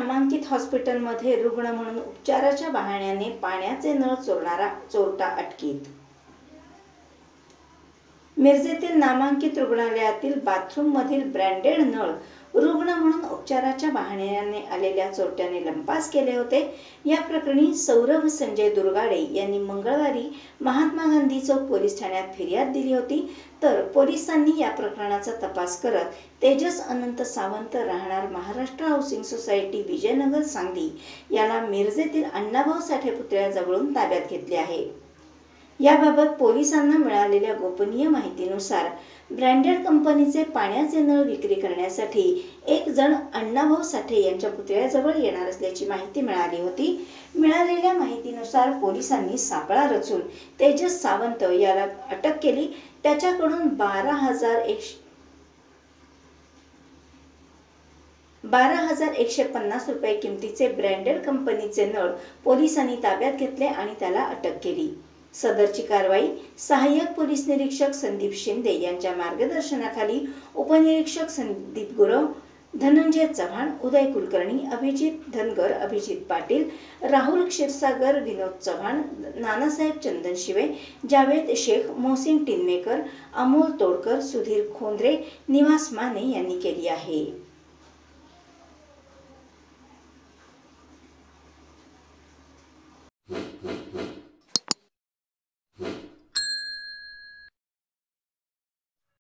नामांकित हॉस्पिटलमध्ये रुग्ण म्हणून उपचाराच्या बहाण्याने पाण्याचे नळ चोरणारा चोरटा अटकेत। मिरजेतील नामांकित रुग्णालयातील बाथरूममधील ब्रँडेड नळ रुग्ण म्हणून उपचाराच्या बहाण्याने आलेल्या चोरट्याने लंपास केले होते। या प्रकरणी सौरभ संजय दुर्गाडे यांनी मंगळवारी महात्मा गांधी चौक पोलीस ठाण्यात फिर्याद दिली होती। तर पोलिसांनी या प्रकरणाचा तपास करत तेजस अनंत सावंत राहणार महाराष्ट्र हाऊसिंग सोसायटी विजयनगर सांगली याला मिरजेतील अण्णाभाऊ साठे पुतळ्याजवळून ताब्यात घेतले आहे। याबाबत पोलिसांना मिळालेल्या गोपनीय माहितीनुसार ब्रँडेड कंपनीचे पाण्याचे नळ विक्री करण्यासाठी एक जण अण्णाभाऊ साठे यांच्या पुतळ्याजवळ येणार असल्याची माहिती मिळाली होती। मिळालेल्या माहितीनुसार पोलिसांनी सापळा रचून तेजस सावंत याला अटक केली। त्याच्याकडून 12,150 रुपये किमतीचे ब्रँडेड कंपनीचे नळ पोलिसांनी ताब्यात घेतले आणि त्याला अटक केली। सदरची कारवाई सहाय्यक पोलीस निरीक्षक संदीप शिंदे यांच्या मार्गदर्शनाखाली उपनिरीक्षक संदीप गुरव, धनंजय चव्हाण, उदय कुलकर्णी, अभिजित धनगर, अभिजित पाटील, राहुल क्षीरसागर, विनोद चव्हाण, नानासाहेब चंदनशिवे, जावेद शेख, मोहसिन टिनमेकर, अमोल तोडकर, सुधीर खोंद्रे, निवास माने यांनी केली आहे।